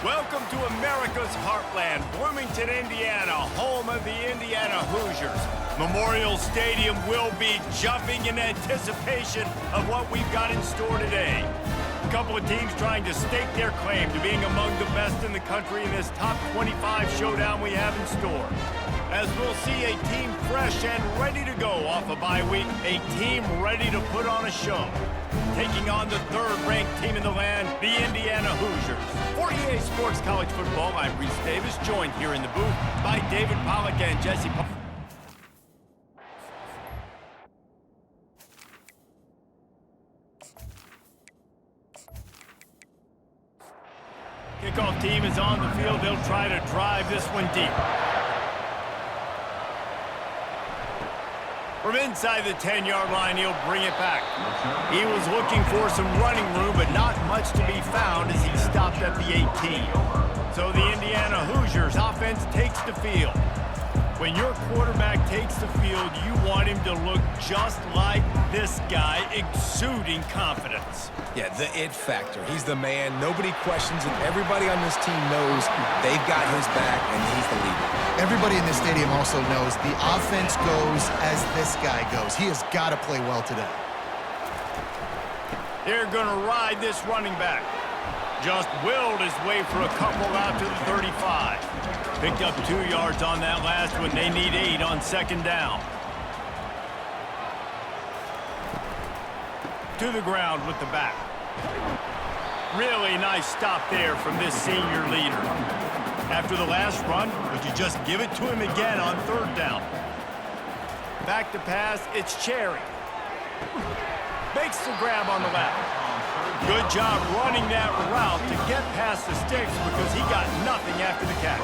Welcome to America's heartland, Bloomington, Indiana, home of the Indiana Hoosiers. Memorial Stadium will be jumping in anticipation of what we've got in store today. A couple of teams trying to stake their claim to being among the best in the country in this top 25 showdown we have in store. As we'll see a team fresh and ready to go off a bye week, a team ready to put on a show. Taking on the third-ranked team in the land, the Indiana Hoosiers. For EA Sports College Football, I'm Reese Davis, joined here in the booth by David Pollack and Jesse Pollack. Kickoff team is on the field. They'll try to drive this one deep. From inside the 10-yard line, he'll bring it back. He was looking for some running room, but not much to be found as he stopped at the 18. So the Indiana Hoosiers offense takes the field. When your quarterback takes the field, you want him to look just like this guy, exuding confidence. Yeah, the it factor. He's the man. Nobody questions it. Everybody on this team knows they've got his back, and he's the leader. Everybody in this stadium also knows the offense goes as this guy goes. He has got to play well today. They're going to ride this running back. Just willed his way for a couple out to the 35. Picked up 2 yards on that last one. They need 8 on second down. To the ground with the back. Really nice stop there from this senior leader. After the last run, would you just give it to him again on third down? Back to pass, it's Cherry. Makes the grab on the left. Good job running that route to get past the sticks because he got nothing after the catch.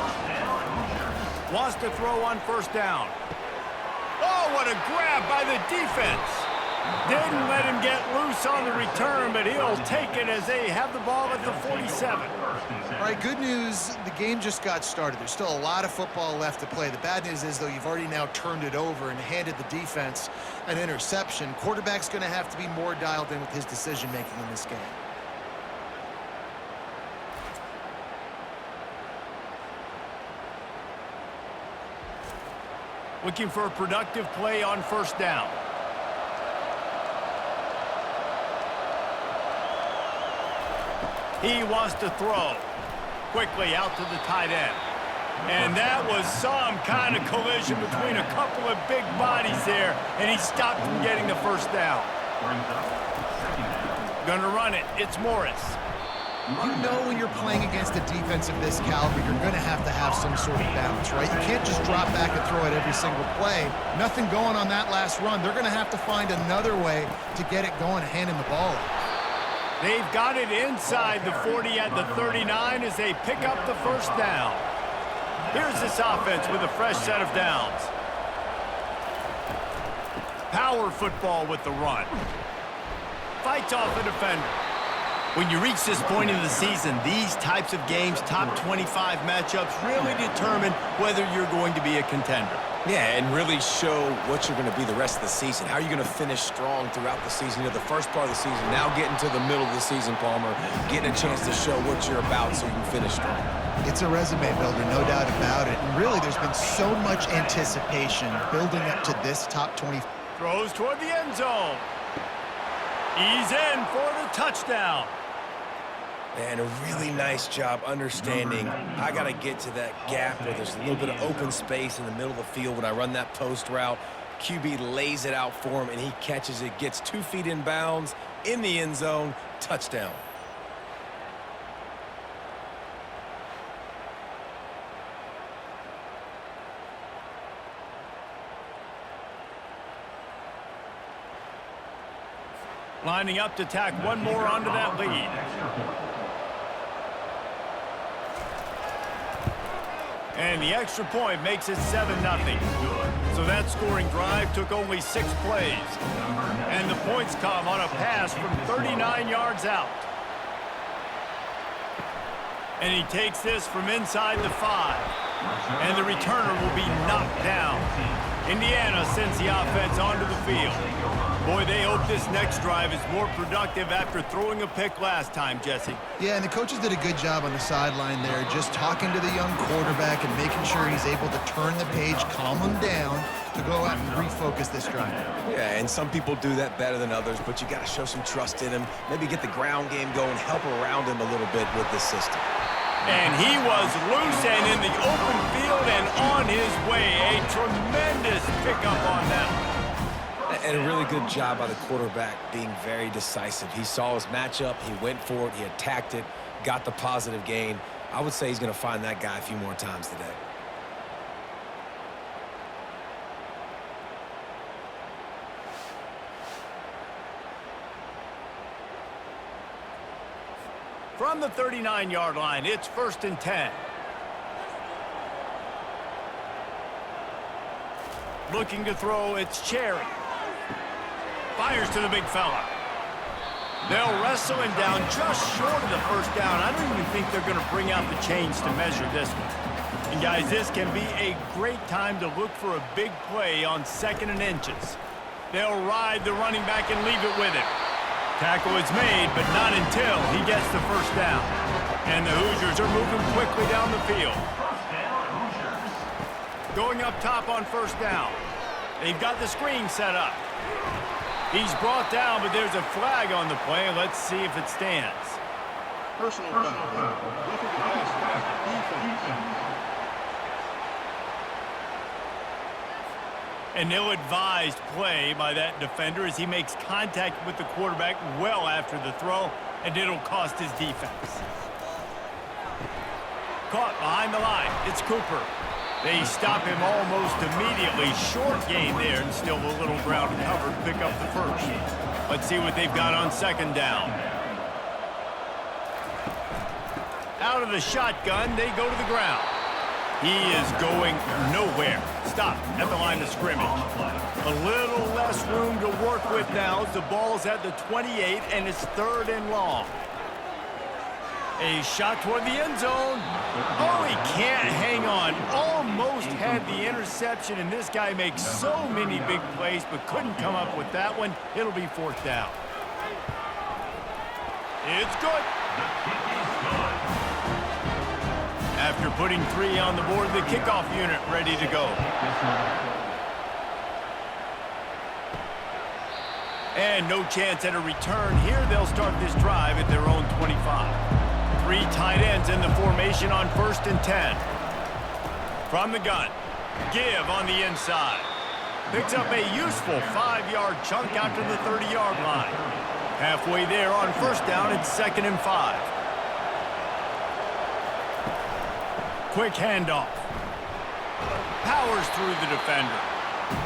Wants to throw on first down. Oh, what a grab by the defense. Didn't let him get loose on the return, but he'll take it as they have the ball at the 47. All right, good news, the game just got started. There's still a lot of football left to play. The bad news is, though, you've already now turned it over and handed the defense an interception. Quarterback's going to have to be more dialed in with his decision-making in this game. Looking for a productive play on first down. He wants to throw. Quickly out to the tight end. And that was some kind of collision between a couple of big bodies there, and he stopped from getting the first down. Gonna run it. It's Morris. You know when you're playing against a defense of this caliber, you're going to have some sort of balance, right? You can't just drop back and throw it every single play. Nothing going on that last run. They're going to have to find another way to get it going and hand him the ball. They've got it inside the 40 at the 39 as they pick up the first down. Here's this offense with a fresh set of downs. Power football with the run. Fights off the defender. When you reach this point in the season, these types of games, top 25 matchups, really determine whether you're going to be a contender. Yeah, and really show what you're going to be the rest of the season. How are you going to finish strong throughout the season? You know, the first part of the season, now getting to the middle of the season, Palmer, getting a chance to show what you're about so you can finish strong. It's a resume builder, no doubt about it. And really, there's been so much anticipation building up to this top 20. Throws toward the end zone. He's in for the touchdown. And a really nice job understanding I got to get to that gap where there's a little bit of open space in the middle of the field when I run that post route. QB lays it out for him, and he catches it, gets 2 feet in bounds, in the end zone, touchdown. Lining up to tack one more onto that lead. And the extra point makes it 7-0. So that scoring drive took only 6 plays. And the points come on a pass from 39 yards out. And he takes this from inside the 5. And the returner will be knocked down. Indiana sends the offense onto the field. Boy, they hope this next drive is more productive after throwing a pick last time, Jesse. Yeah, and the coaches did a good job on the sideline there, just talking to the young quarterback and making sure he's able to turn the page, calm him down, to go out and refocus this drive. Yeah, and some people do that better than others, but you got to show some trust in him, maybe get the ground game going, help around him a little bit with this system. And he was loose and in the open field and on his way. A tremendous pickup on that one. And a really good job by the quarterback being very decisive. He saw his matchup, he went for it, he attacked it, got the positive gain. I would say he's going to find that guy a few more times today. From the 39-yard line, it's 1st and 10. Looking to throw, it's Cherry. Fires to the big fella. They'll wrestle him down just short of the first down. I don't even think they're going to bring out the chains to measure this one. And guys, this can be a great time to look for a big play on 2nd and inches. They'll ride the running back and leave it with him. Tackle is made, but not until he gets the first down. And the Hoosiers are moving quickly down the field. Going up top on 1st down. They've got the screen set up. He's brought down, but there's a flag on the play. Let's see if it stands. Personal foul. An ill-advised play by that defender as he makes contact with the quarterback well after the throw, and it'll cost his defense. Caught behind the line. It's Cooper. They stop him almost immediately. Short gain there, and still a little ground covered to pick up the first. Let's see what they've got on 2nd down. Out of the shotgun, they go to the ground. He is going nowhere. Stop at the line of scrimmage. A little less room to work with now as the ball's at the 28, and it's 3rd and long. A shot toward the end zone. Oh, he can't hang on. Almost had the interception, and this guy makes so many big plays, but couldn't come up with that one. It'll be 4th down. It's good. After putting 3 on the board, the kickoff unit ready to go. And no chance at a return here. They'll start this drive at their own 25. 3 tight ends in the formation on 1st and 10. From the gun, Give on the inside. Picks up a useful 5-yard chunk out to the 30-yard line. Halfway there on 1st down, it's 2nd and 5. Quick handoff. Powers through the defender.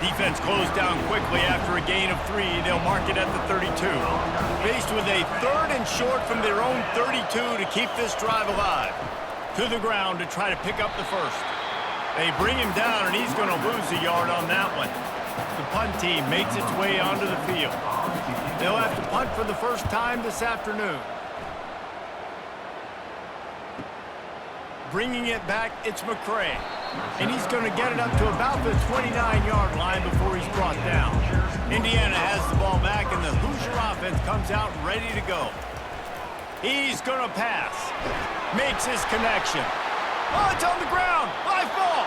Defense closed down quickly after a gain of 3. They'll mark it at the 32. Faced with a 3rd and short from their own 32 to keep this drive alive. To the ground to try to pick up the first. They bring him down, and he's going to lose a yard on that one. The punt team makes its way onto the field. They'll have to punt for the first time this afternoon. Bringing it back, it's McCray. And he's going to get it up to about the 29-yard line before he's brought down. Indiana has the ball back, and the Hoosier offense comes out ready to go. He's going to pass. Makes his connection. Oh, it's on the ground. High ball.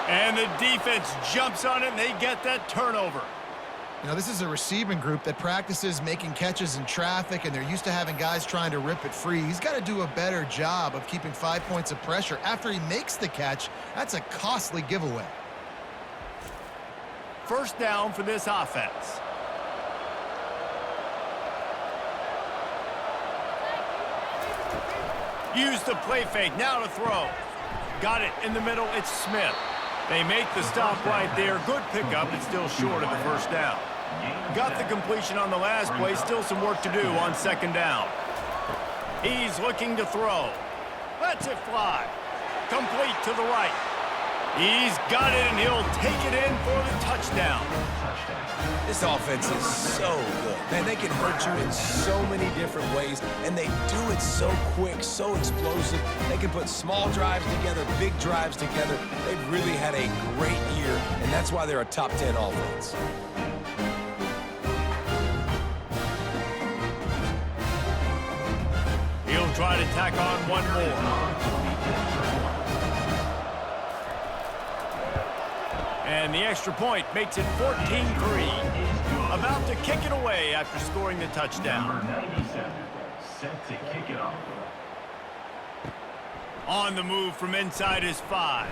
And the defense jumps on it, and they get that turnover. You know, this is a receiving group that practices making catches in traffic, and they're used to having guys trying to rip it free. He's got to do a better job of keeping 5 points of pressure after he makes the catch. That's a costly giveaway. First down for this offense. Use the play fake, now to throw. Got it in the middle, it's Smith. They make the stop right there. Good pickup, it's still short of the first down. Got the completion on the last play, still some work to do on 2nd down. He's looking to throw. Lets it fly. Complete to the right. He's got it, and he'll take it in for the touchdown. This offense is so good. Man, they can hurt you in so many different ways, and they do it so quick, so explosive. They can put small drives together, big drives together. They've really had a great year, and that's why they're a top 10 offense. They'll try to tack on one more. And the extra point makes it 14-3. About to kick it away after scoring the touchdown. Number 97, set to kick it off. On the move from inside his 5.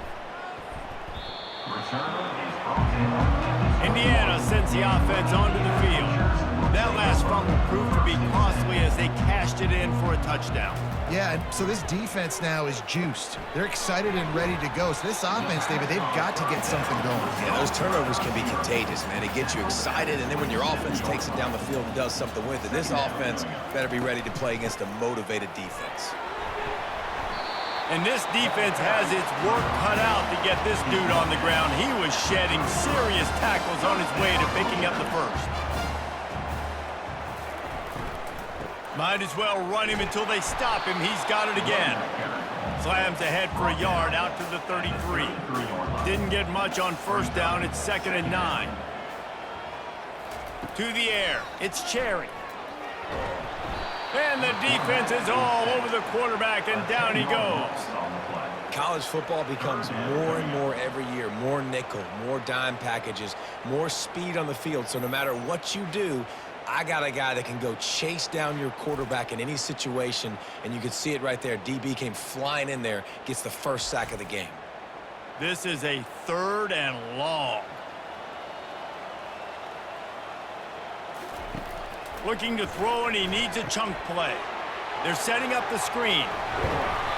Indiana sends the offense onto the field. That last fumble proved to be costly as they cashed it in for a touchdown. Yeah, so this defense now is juiced. They're excited and ready to go. So this offense, David, they've got to get something going. Yeah, those turnovers can be contagious, man. It gets you excited, and then when your offense takes it down the field and does something with it, this offense better be ready to play against a motivated defense. And this defense has its work cut out to get this dude on the ground. He was shedding serious tackles on his way to picking up the first. Might as well run him until they stop him. He's got it again. Slams ahead for a yard out to the 33. Didn't get much on first down. It's 2nd and 9. To the air. It's Cherry. And the defense is all over the quarterback, and down he goes. College football becomes more and more every year. More nickel, more dime packages, more speed on the field. So no matter what you do, I got a guy that can go chase down your quarterback in any situation, and you can see it right there. DB came flying in there, gets the first sack of the game. This is a 3rd and long. Looking to throw, and he needs a chunk play. They're setting up the screen.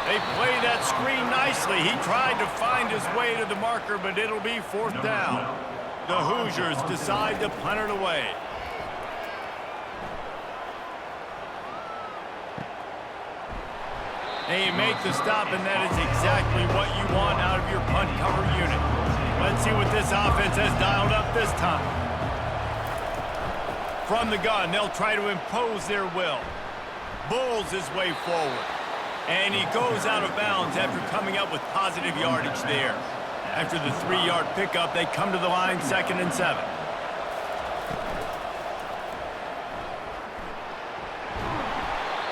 They play that screen nicely. He tried to find his way to the marker, but it'll be 4th down. The Hoosiers decide to punt it away. They make the stop, and that is exactly what you want out of your punt cover unit. Let's see what this offense has dialed up this time. From the gun, they'll try to impose their will. Bulls his way forward. And he goes out of bounds after coming up with positive yardage there. After the 3-yard pickup, they come to the line 2nd and 7.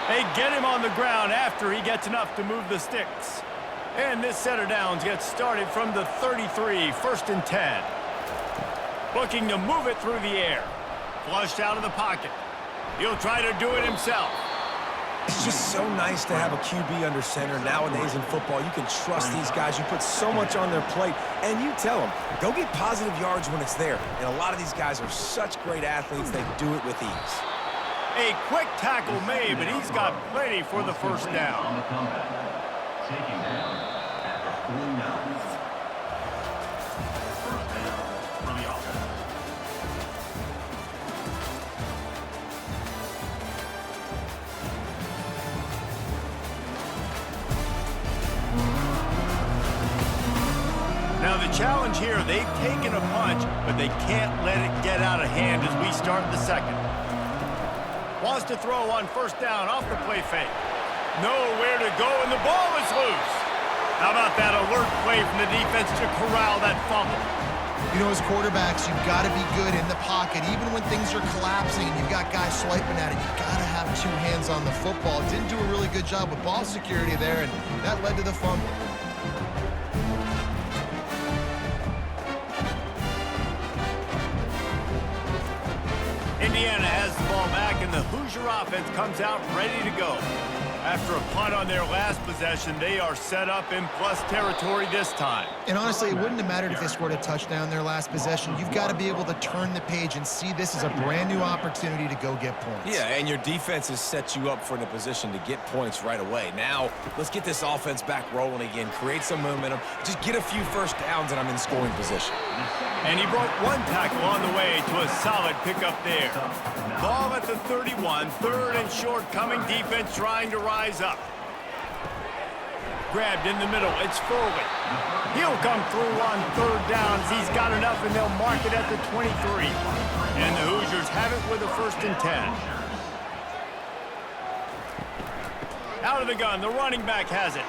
They get him on the ground after he gets enough to move the sticks. And this set of downs gets started from the 33, 1st and 10. Looking to move it through the air. Flushed out of the pocket. He'll try to do it himself. It's just so nice to have a QB under center. Nowadays in football, you can trust these guys. You put so much on their plate, and you tell them, go get positive yards when it's there. And a lot of these guys are such great athletes, they do it with ease. A quick tackle made, but he's got plenty for the first down. On the comeback, taking down at the 49. First down for the offense. Now the challenge here, they've taken a punch, but they can't let it get out of hand as we start the second. Wants to throw on first down off the play fake. Nowhere to go, and the ball is loose. How about that alert play from the defense to corral that fumble? You know, as quarterbacks, you've got to be good in the pocket. Even when things are collapsing and you've got guys swiping at it, you've got to have 2 hands on the football. Didn't do a really good job with ball security there, and that led to the fumble. Indiana has the ball back, and the Hoosier offense comes out ready to go. After a punt on their last possession, they are set up in plus territory this time. And honestly, it wouldn't have mattered if they scored a touchdown their last possession. You've got to be able to turn the page and see this as a brand new opportunity to go get points. Yeah, and your defense has set you up for in a position to get points right away. Now, let's get this offense back rolling again, create some momentum, just get a few first downs, and I'm in scoring position. And he broke 1 tackle on the way to a solid pickup there. Ball at the 31, 3rd and short, coming defense trying to rise up. Grabbed in the middle, it's Foley. He'll come through on 3rd down. He's got enough, and they'll mark it at the 23. And the Hoosiers have it with a 1st and 10. Out of the gun, the running back has it.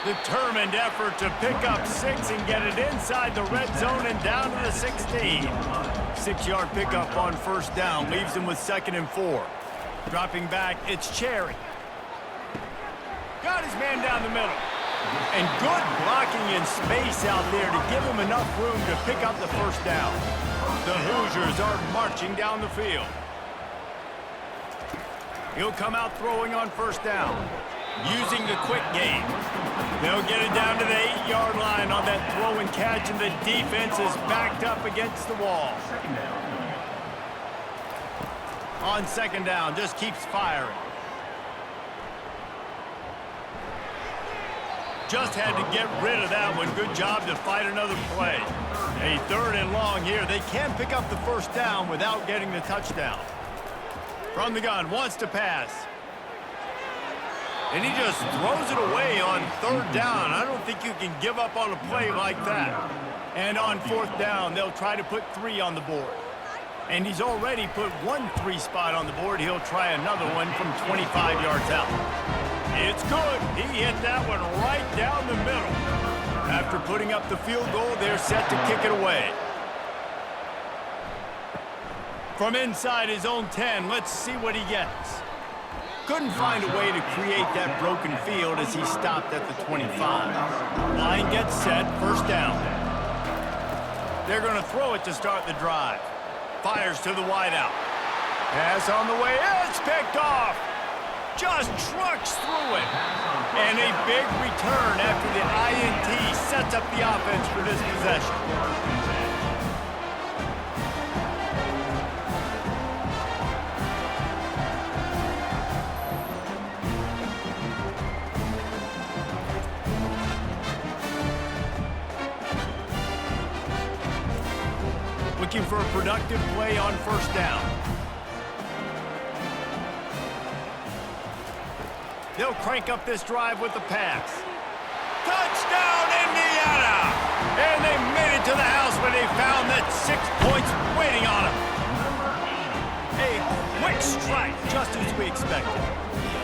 Determined effort to pick up 6 and get it inside the red zone and down to the 16. 6-yard pickup on first down leaves him with 2nd and 4. Dropping back, it's Cherry. Got his man down the middle. And good blocking in space out there to give him enough room to pick up the first down. The Hoosiers are marching down the field. He'll come out throwing on first down, using the quick game. They'll get it down to the 8-yard line on that throw and catch, and the defense is backed up against the wall. On second down, just keeps firing. Just had to get rid of that one. Good job to fight another play. A 3rd and long here. They can't pick up the first down without getting the touchdown. From the gun, wants to pass. And he just throws it away on 3rd down. I don't think you can give up on a play like that. And on 4th down, they'll try to put 3 on the board. And he's already put 1 3 spot on the board. He'll try another one from 25 yards out. It's good. He hit that one right down the middle. After putting up the field goal, they're set to kick it away. From inside his own 10, let's see what he gets. Couldn't find a way to create that broken field as he stopped at the 25. Line gets set, first down. They're going to throw it to start the drive. Fires to the wideout. Pass on the way, it's picked off. Just trucks through it. And a big return after the INT sets up the offense for this possession. Looking for a productive play on first down. They'll crank up this drive with the pass. Touchdown, Indiana! And they made it to the house when they found that 6 points waiting on them. A quick strike, just as we expected.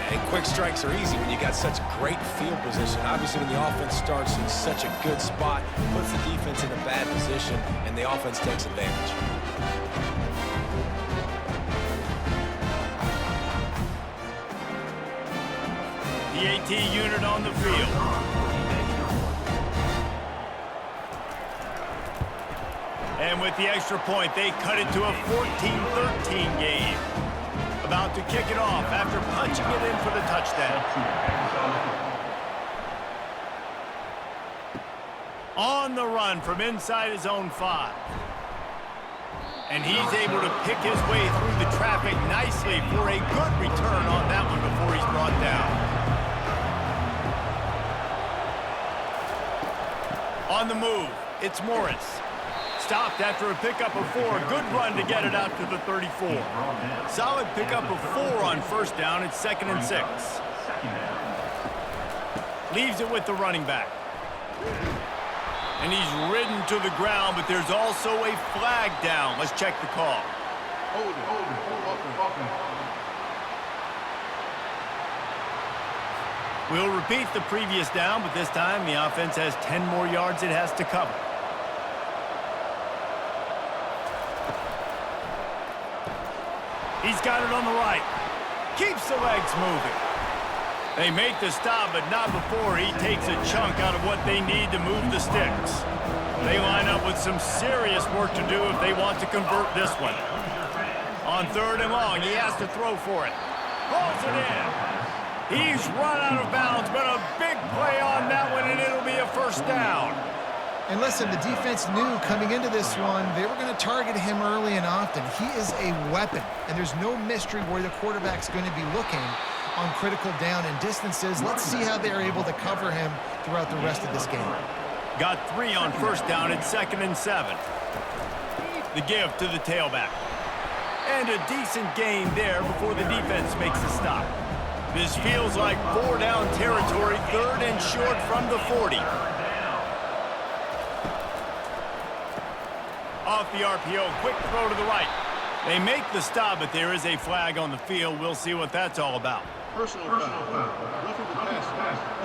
And quick strikes are easy when you got such great field position. Obviously, when the offense starts in such a good spot, puts the defense in a bad position, and the offense takes advantage. The AT unit on the field. And with the extra point, they cut it to a 14-13 game. About to kick it off after punching it in for the touchdown. On the run from inside his own 5. And he's able to pick his way through the traffic nicely for a good return on that one before he's brought down. On the move, it's Morris. Stopped after a pickup of 4. Good run to get it out to the 34. Solid pickup of 4 on first down. It's 2nd and 6. Leaves it with the running back. And he's ridden to the ground, but there's also a flag down. Let's check the call. Hold it. We'll repeat the previous down, but this time the offense has 10 more yards it has to cover. He's got it on the right. Keeps the legs moving. They make the stop, but not before he takes a chunk out of what they need to move the sticks. They line up with some serious work to do if they want to convert this one. On 3rd and long, he has to throw for it. Pulls it in. He's run out of bounds, but a big play on that one, and it'll be a first down. And listen, the defense knew coming into this one, they were going to target him early and often. He is a weapon, and there's no mystery where the quarterback's going to be looking on critical down and distances. Let's see how they're able to cover him throughout the rest of this game. Got 3 on first down at 2nd and 7. The give to the tailback. And a decent gain there before the defense makes a stop. This feels like 4-down territory, 3rd and short from the 40. Off the RPO, quick throw to the right. They make the stop, but there is a flag on the field. We'll see what that's all about. Personal foul. Roughing the pass.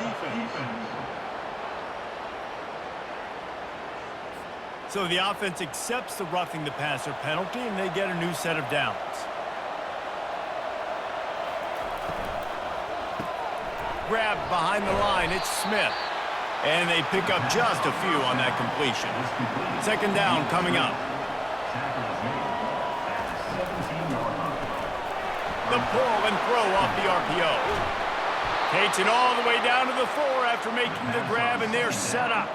Defense. So the offense accepts the roughing the passer penalty, and they get a new set of downs. grab behind the line. It's Smith. And they pick up just a few on that completion. Second down coming up. The pull and throw off the RPO. Takes it all the way down to the 4 after making the grab, and they're set up.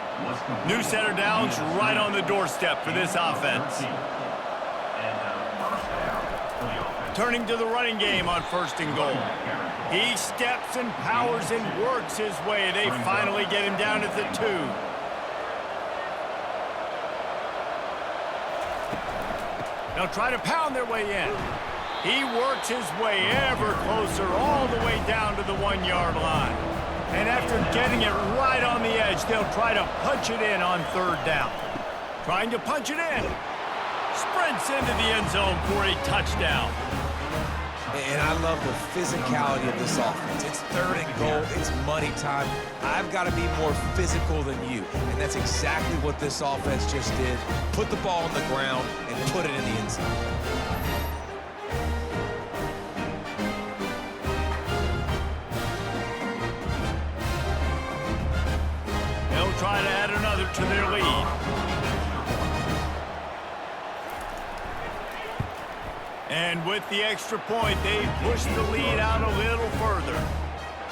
New set of downs right on the doorstep for this offense. Turning to the running game on 1st and goal. He steps and powers and works his way. They finally get him down at the 2. They'll try to pound their way in. He works his way ever closer all the way down to the 1-yard line. And after getting it right on the edge, they'll try to punch it in on 3rd down. Trying to punch it in. Sprints into the end zone for a touchdown. And I love the physicality of this offense. It's 3rd and goal. It's money time. I've got to be more physical than you. And that's exactly what this offense just did. Put the ball on the ground and put it in the end zone. They'll try to add another to their lead. And with the extra point, they push the lead out a little further.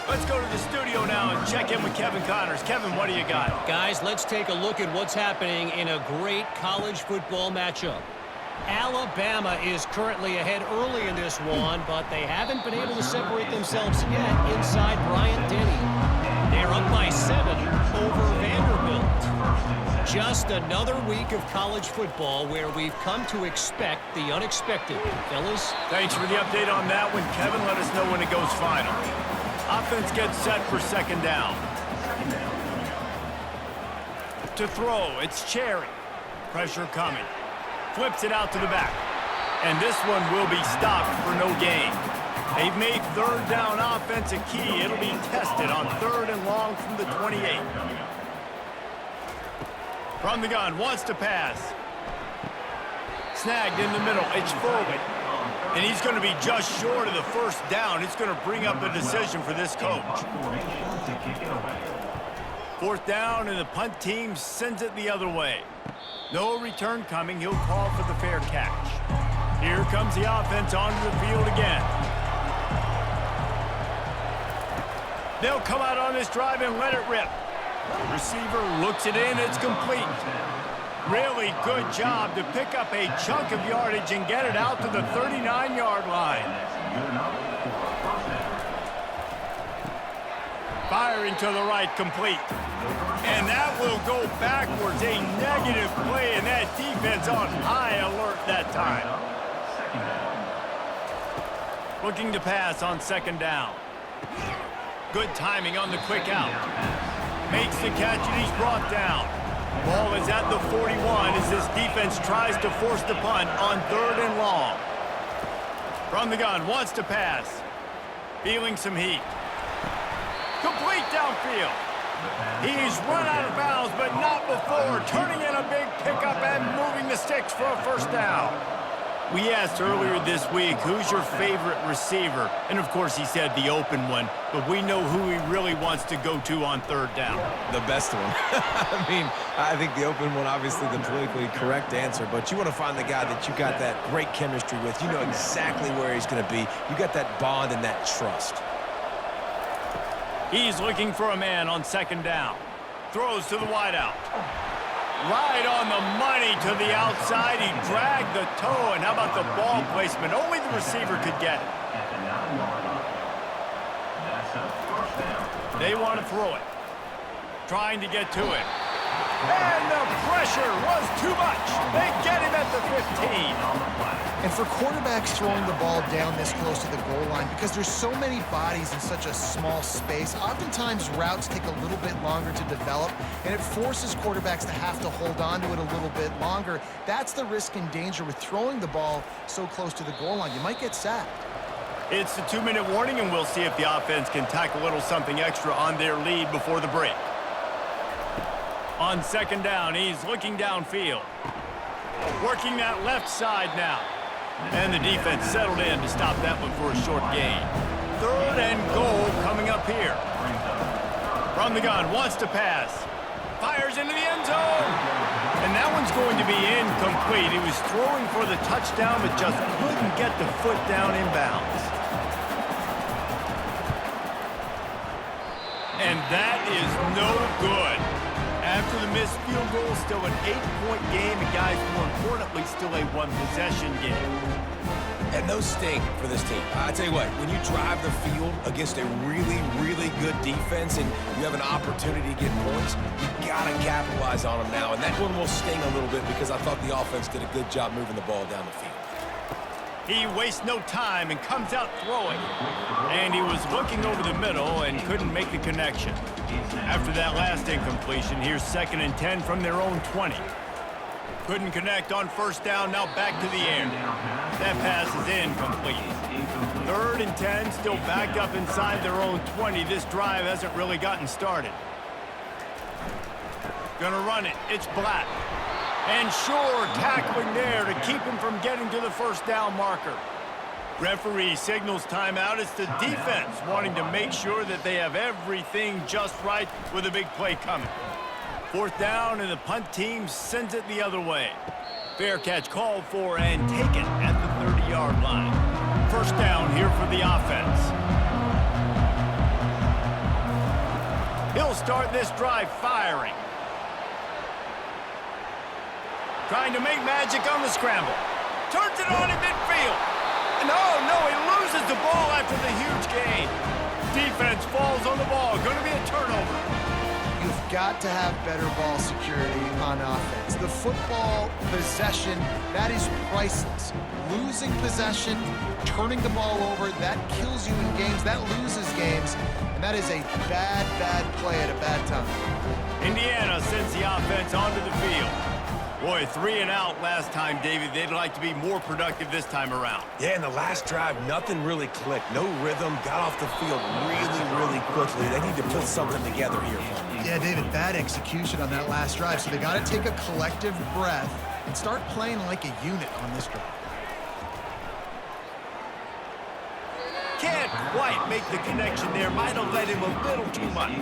Let's go to the studio now and check in with Kevin Connors. Kevin, what do you got? Guys, let's take a look at what's happening in a great college football matchup. Alabama is currently ahead early in this one, but they haven't been able to separate themselves yet inside Bryant-Denny. They're up by 7 over Vanderbilt. Just another week of college football where we've come to expect the unexpected. Fellas? Thanks for the update on that one, Kevin. Let us know when it goes final. Offense gets set for 2nd down. To throw, it's Cherry. Pressure coming. Flips it out to the back. And this one will be stopped for no gain. They've made 3rd down offense a key. It'll be tested on 3rd and long from the 28. From the gun, wants to pass. Snagged in the middle, it's Foley. And he's going to be just short of the 1st down. It's going to bring up a decision for this coach. 4th down, and the punt team sends it the other way. No return coming. He'll call for the fair catch. Here comes the offense onto the field again. They'll come out on this drive and let it rip. Receiver looks it in. It's complete. Really good job to pick up a chunk of yardage and get it out to the 39-yard line. Firing to the right, complete. And that will go backwards. A negative play, and that defense on high alert that time. Looking to pass on 2nd down. Good timing on the quick out. Makes the catch, and he's brought down. Ball is at the 41 as this defense tries to force the punt on 3rd and long. From the gun, wants to pass. Feeling some heat. Complete downfield. He's run out of bounds, but not before turning in a big pickup and moving the sticks for a 1st down. We asked earlier this week, who's your favorite receiver? And, of course, he said the open one, but we know who he really wants to go to on 3rd down. The best one. I mean, I think the open one, obviously the politically correct answer, but you want to find the guy that you got that great chemistry with. You know exactly where he's going to be. You got that bond and that trust. He's looking for a man on 2nd down. Throws to the wideout. Right on the money to the outside. He dragged the toe, and how about the ball placement? Only the receiver could get it. They want to throw it. Trying to get to it. And the pressure was too much. They get him at the 15. And for quarterbacks throwing the ball down this close to the goal line, because there's so many bodies in such a small space, oftentimes routes take a little bit longer to develop, and it forces quarterbacks to have to hold on to it a little bit longer. That's the risk and danger with throwing the ball so close to the goal line. You might get sacked. It's the 2-minute warning, and we'll see if the offense can tack a little something extra on their lead before the break. On 2nd down, he's looking downfield. Working that left side now. And the defense settled in to stop that one for a short gain. 3rd and goal coming up here. From the gun, wants to pass. Fires into the end zone. And that one's going to be incomplete. He was throwing for the touchdown, but just couldn't get the foot down inbounds. And that is no good. After the missed field goal, still an 8-point game, and guys, more importantly, still a 1-possession game. And those sting for this team. I tell you what, when you drive the field against a really, really good defense and you have an opportunity to get points, you gotta capitalize on them now. And that one will sting a little bit because I thought the offense did a good job moving the ball down the field. He wastes no time and comes out throwing. And he was looking over the middle and couldn't make the connection. After that last incompletion, here's 2nd and 10 from their own 20. Couldn't connect on 1st down, now back to the air. That pass is incomplete. 3rd and 10, still backed up inside their own 20. This drive hasn't really gotten started. Gonna run it, it's Black. And sure, tackling there to keep him from getting to the 1st down marker. Referee signals timeout. It's the defense wanting to make sure that they have everything just right with a big play coming. 4th down, and the punt team sends it the other way. Fair catch called for and taken at the 30-yard line. 1st down here for the offense. He'll start this drive firing. Trying to make magic on the scramble. Turns it on in midfield. And no, he loses the ball after the huge gain. Defense falls on the ball. Going to be a turnover. You've got to have better ball security on offense. The football possession, that is priceless. Losing possession, turning the ball over, that kills you in games, that loses games, and that is a bad, bad play at a bad time. Indiana sends the offense onto the field. Boy, 3 and out last time, David. They'd like to be more productive this time around. Yeah, in the last drive, nothing really clicked. No rhythm, got off the field really, really quickly. They need to put something together here. Yeah, David, bad execution on that last drive, so they got to take a collective breath and start playing like a unit on this drive. Can't quite make the connection there. Might have led him a little too much.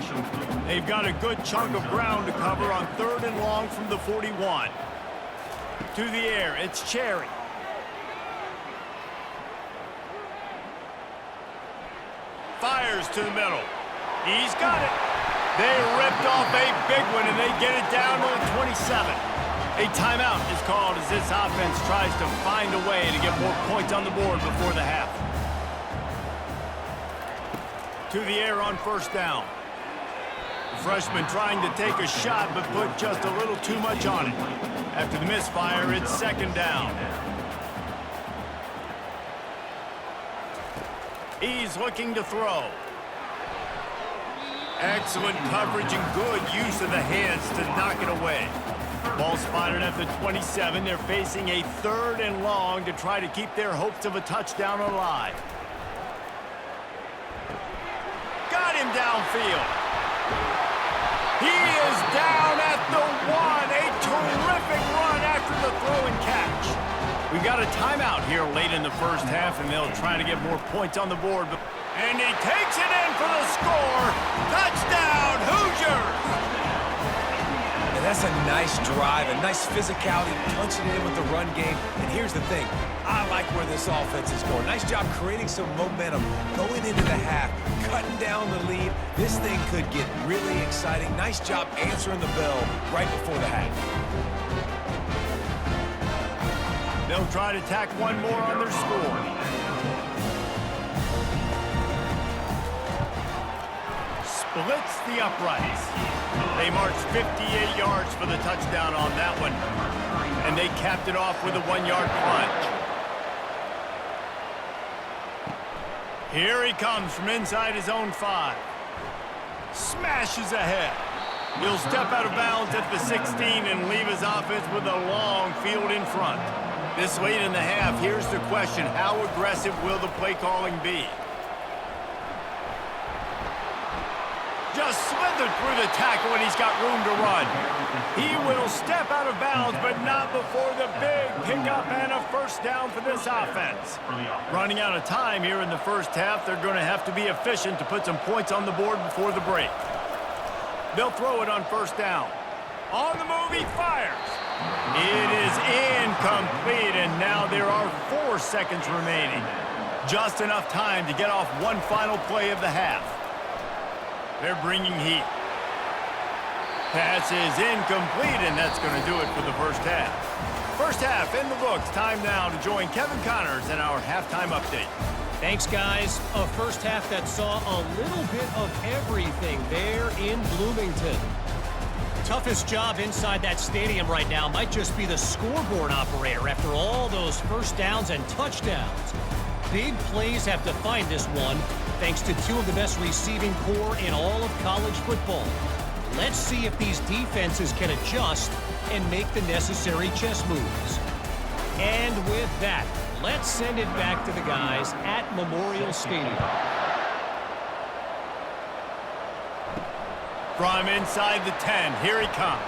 They've got a good chunk of ground to cover on 3rd and long from the 41. To the air, it's Cherry. Fires to the middle. He's got it. They ripped off a big one, and they get it down to the 27. A timeout is called as this offense tries to find a way to get more points on the board before the half. To the air on 1st down. The freshman trying to take a shot, but put just a little too much on it. After the misfire, it's 2nd down. He's looking to throw. Excellent coverage and good use of the hands to knock it away. Ball spotted at the 27. They're facing a 3rd and long to try to keep their hopes of a touchdown alive. Got him downfield. He is down at the 1. A terrific run after the throw and catch. We've got a timeout here late in the 1st half, and they'll try to get more points on the board. And he takes it in for the score. Touchdown, Hoosiers! And that's a nice drive, a nice physicality, punching it in with the run game. And here's the thing, I like where this offense is going. Nice job creating some momentum, going into the half, cutting down the lead. This thing could get really exciting. Nice job answering the bell right before the half. They'll try to tack one more on their score. Splits the uprights. They marched 58 yards for the touchdown on that one. And they capped it off with a 1-yard plunge. Here he comes from inside his own 5. Smashes ahead. He'll step out of bounds at the 16 and leave his offense with a long field in front. This late in the half, here's the question. How aggressive will the play calling be? just slithered through the tackle, and he's got room to run. He will step out of bounds, but not before the big pickup and a first down for this offense. Running out of time here in the first half, they're going to have to be efficient to put some points on the board before the break. They'll throw it on first down. On the move, he fires. It is incomplete, and now there are 4 seconds remaining. Just enough time to get off one final play of the half. They're bringing heat. Pass is incomplete, and that's going to do it for the first half. First half in the books. Time now to join Kevin Connors in our halftime update. Thanks, guys. A first half that saw a little bit of everything there in Bloomington. Toughest job inside that stadium right now might just be the scoreboard operator after all those first downs and touchdowns. Big plays have defined this one, thanks to 2 of the best receiving corps in all of college football. Let's see if these defenses can adjust and make the necessary chess moves. And with that, let's send it back to the guys at Memorial Stadium. From inside the 10, here he comes.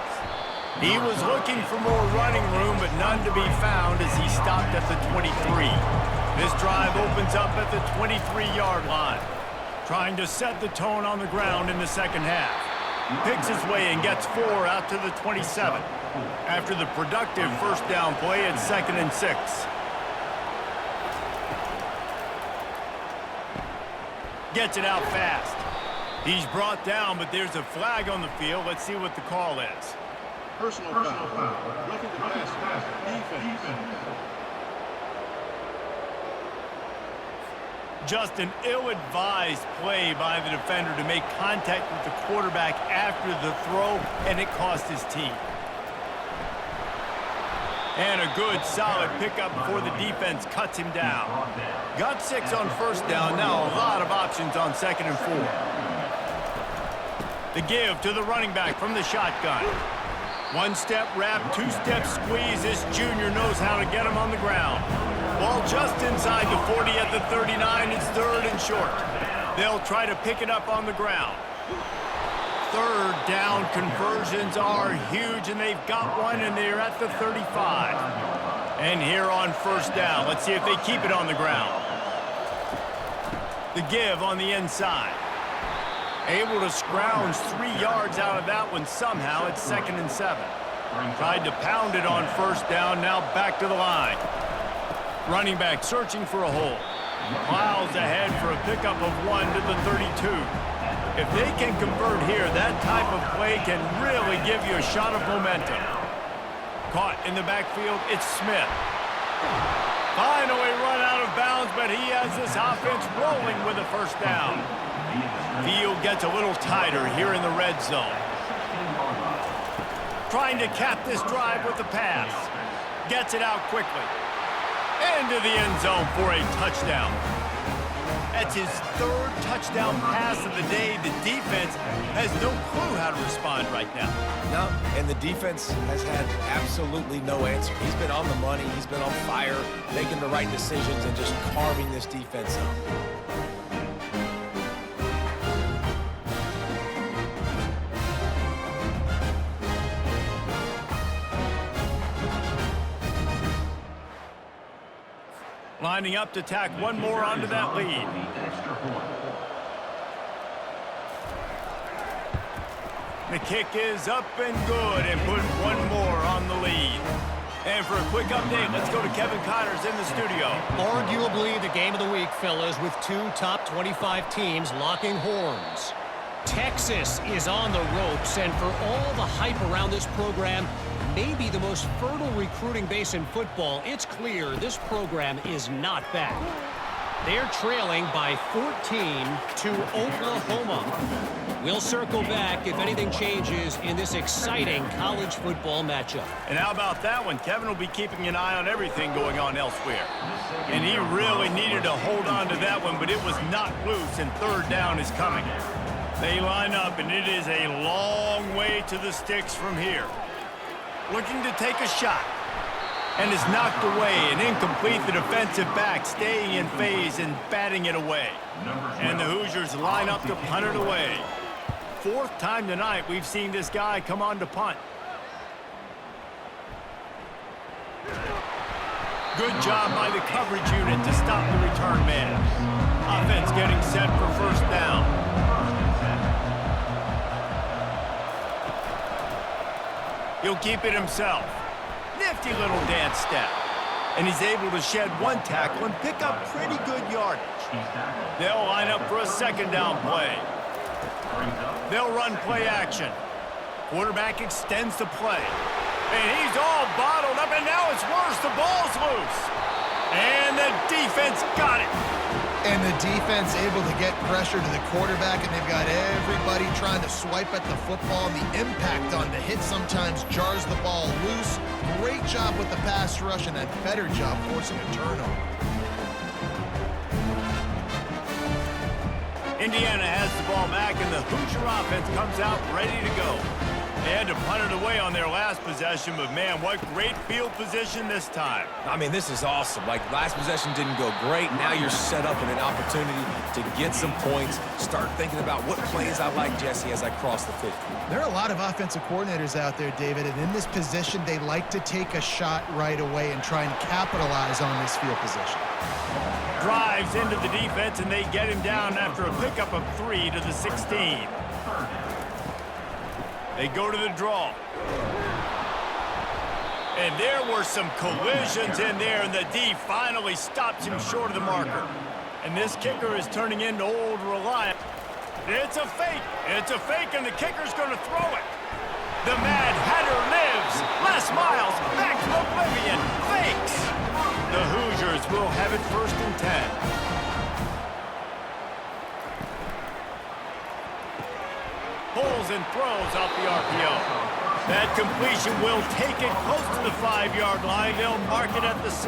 He was looking for more running room, but none to be found as he stopped at the 23. This drive opens up at the 23-yard line. Trying to set the tone on the ground in the second half. Picks his way and gets 4 out to the 27. After the productive first down play, it's 2nd and 6. Gets it out fast. He's brought down, but there's a flag on the field. Let's see what the call is. Personal foul. Roughing the pass. Defense. Just an ill-advised play by the defender to make contact with the quarterback after the throw, and it cost his team. And a good, solid pickup before the defense cuts him down. Got 6 on first down. Now a lot of options on 2nd and 4. The give to the running back from the shotgun. 1-step wrap, 2-step squeeze. This junior knows how to get him on the ground. Ball just inside the 40 at the 39. It's 3rd and short. They'll try to pick it up on the ground. 3rd down conversions are huge, and they've got one, and they're at the 35. And here on first down, let's see if they keep it on the ground. The give on the inside. Able to scrounge 3 yards out of that one somehow. It's 2nd and 7. Tried to pound it on first down, now back to the line. Running back searching for a hole. Miles ahead for a pickup of 1 to the 32. If they can convert here, that type of play can really give you a shot of momentum. Caught in the backfield, it's Smith. Finally run out of bounds, but he has this offense rolling with a first down. Field gets a little tighter here in the red zone. Trying to cap this drive with the pass. Gets it out quickly. Into the end zone for a touchdown. That's his 3rd touchdown pass of the day. The defense has no clue how to respond right now. No, and the defense has had absolutely no answer. He's been on the money. He's been on fire, making the right decisions and just carving this defense up. Lining up to tack one more onto that lead. The kick is up and good, and put one more on the lead. And for a quick update, let's go to Kevin Connors in the studio. Arguably the game of the week, fellas, with 2 top 25 teams locking horns. Texas is on the ropes, and for all the hype around this program, maybe the most fertile recruiting base in football, it's clear this program is not back. They're trailing by 14 to Oklahoma. We'll circle back if anything changes in this exciting college football matchup. And how about that one? Kevin will be keeping an eye on everything going on elsewhere. And he really needed to hold on to that one, but it was not loose, and 3rd down is coming. They line up, and it is a long way to the sticks from here. Looking to take a shot, and is knocked away and incomplete. The defensive back staying in phase and batting it away. And the Hoosiers line up to punt it away. fourth time tonight we've seen this guy come on to punt. Good job by the coverage unit to stop the return man. Offense getting set for first down. He'll keep it himself. Nifty little dance step. And he's able to shed one tackle and pick up pretty good yardage. They'll line up for a second down play. They'll run play action. Quarterback extends the play. And he's all bottled up, and now it's worse. The ball's loose. And the defense got it. And the defense able to get pressure to the quarterback, and they've got everybody trying to swipe at the football, and the impact on the hit sometimes jars the ball loose. Great job with the pass rush, and a better job forcing a turnover. Indiana has the ball back, and the Hoosier offense comes out ready to go. They had to punt it away on their last possession, but man, what great field position this time. I mean, this is awesome. Like, last possession didn't go great. Now you're set up in an opportunity to get some points. Start thinking about what plays I like, Jesse, as I cross the 50. There are a lot of offensive coordinators out there, David, and in this position, they like to take a shot right away and try and capitalize on this field position. Drives into the defense, and they get him down after a pickup of 3 to the 16. They go to the draw. And there were some collisions in there, and the D finally stops him short of the marker. And this kicker is turning into old Reliant. It's a fake. It's a fake, and the kicker's going to throw it. The Mad Hatter lives. Les Miles back to oblivion. Fakes. The Hoosiers will have it 1st and 10. Pulls and throws off the RPO. That completion will take it close to the 5-yard line. They'll mark it at the 6.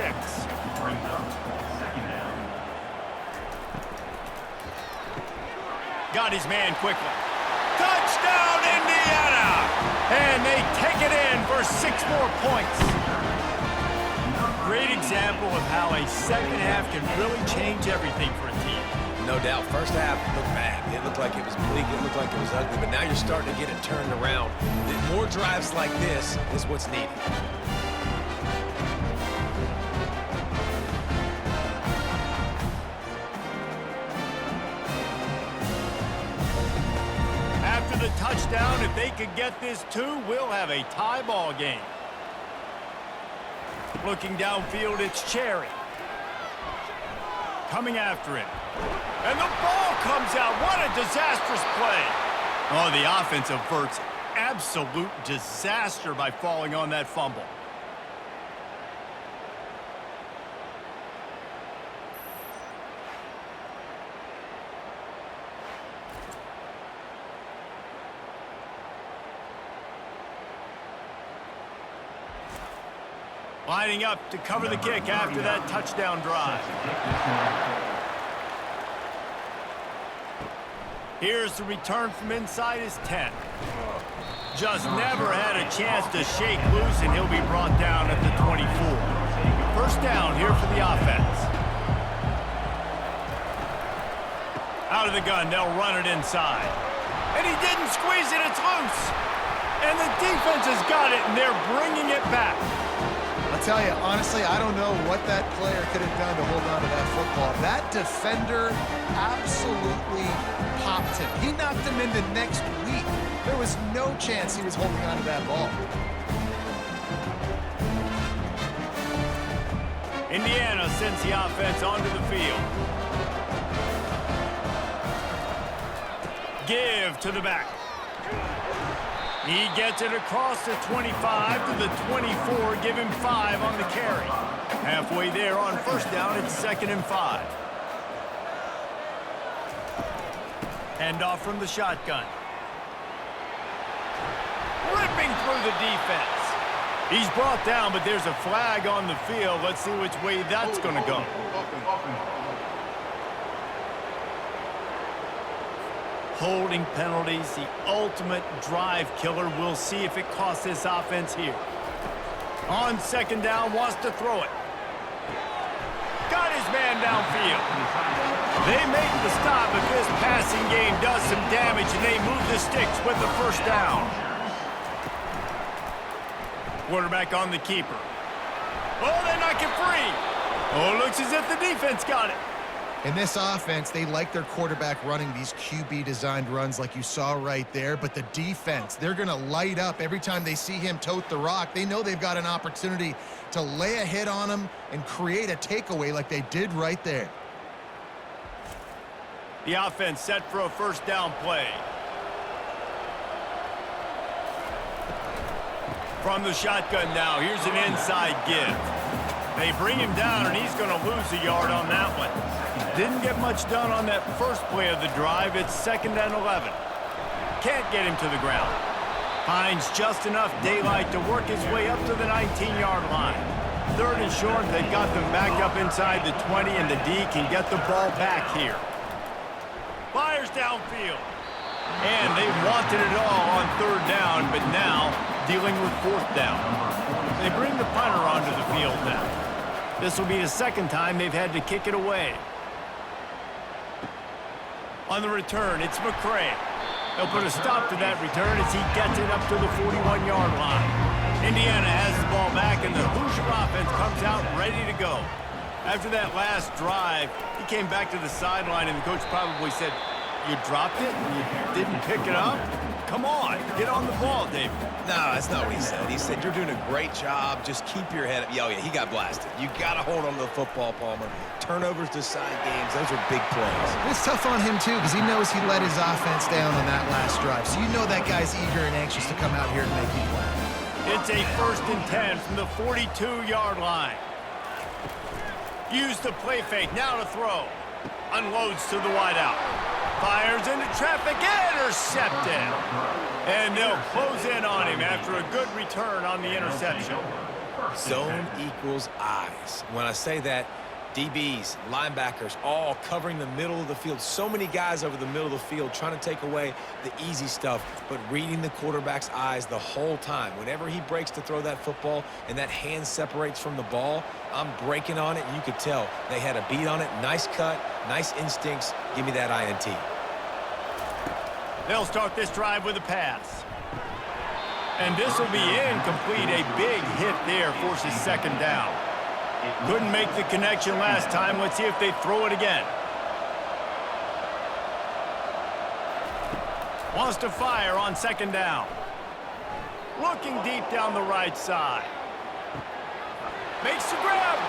Got his man quickly. Touchdown, Indiana! And they take it in for 6 more points. Great example of how a second half can really change everything for a team. No doubt. First half looked bad. It looked like it was bleak. It looked like it was ugly. But now you're starting to get it turned around. More drives like this is what's needed. After the touchdown, if they could get this 2, we'll have a tie ball game. Looking downfield, it's Cherry. Coming after him. And the ball comes out. What a disastrous play. Oh, the offense averts absolute disaster by falling on that fumble. Lining up to cover the kick after that touchdown drive. Here's the return from inside his 10. Just never had a chance to shake loose, and he'll be brought down at the 24. First down here for the offense. Out of the gun, they'll run it inside. And he didn't squeeze it, it's loose. And the defense has got it, and they're bringing it back. I'll tell you, honestly, I don't know what that player could have done to hold on to that football. That defender absolutely popped him. He knocked him into next week. There was no chance he was holding on to that ball. Indiana sends the offense onto the field. Give to the back. He gets it across the 25 to the 24, give him 5 on the carry. Halfway there on first down, it's 2nd and 5. Handoff from the shotgun. Ripping through the defense. He's brought down, but there's a flag on the field. Let's see which way that's going to go. Holding penalties, the ultimate drive killer. We'll see if it costs this offense here. On 2nd down, wants to throw it. Got his his man downfield. They make the stop, but this passing game does some damage, and they move the sticks with the first down. Quarterback on the keeper. Oh, they knock it free. Oh, looks as if the defense got it. In this offense, they like their quarterback running these QB-designed runs like you saw right there, but the defense, they're going to light up every time they see him tote the rock. They know they've got an opportunity to lay a hit on him and create a takeaway like they did right there. The offense set for a first down play. From the shotgun now, here's an inside give. They bring him down, and he's going to lose a yard on that one. Didn't get much done on that first play of the drive. It's 2nd and 11. Can't get him to the ground. Finds just enough daylight to work his way up to the 19-yard line. 3rd and short, they've got them back up inside the 20, and the D can get the ball back here. Fires downfield. And they wanted it all on 3rd down, but now dealing with 4th down. They bring the punter onto the field now. This will be the 2nd time they've had to kick it away. On the return, it's McCray. They'll put a stop to that return as he gets it up to the 41-yard line. Indiana has the ball back, and the Hoosier offense comes out ready to go. After that last drive, he came back to the sideline, and the coach probably said, "You dropped it? You didn't pick it up? Come on, get on the ball, David." No, that's not what he said. He said, "You're doing a great job. Just keep your head up." Oh, yeah, he got blasted. You got to hold on to the football, Palmer. Turnovers decide games. Those are big plays. It's tough on him, too, because he knows he let his offense down on that last drive. So you know that guy's eager and anxious to come out here and make you play. It's a 1st and 10 from the 42-yard line. Use the play fake. Now to throw. Unloads to the wideout. Fires into traffic, intercepted. And they'll close in on him after a good return on the interception. Zone equals eyes. When I say that, DBs, linebackers, all covering the middle of the field. So many guys over the middle of the field trying to take away the easy stuff, but reading the quarterback's eyes the whole time. Whenever he breaks to throw that football and that hand separates from the ball, I'm breaking on it, and you could tell they had a beat on it. Nice cut, nice instincts. Give me that INT. They'll start this drive with a pass. And this will be incomplete. A big hit there forces 2nd down. Couldn't make the connection last time. Let's see if they throw it again. Wants to fire on 2nd down. Looking deep down the right side. Makes the grab.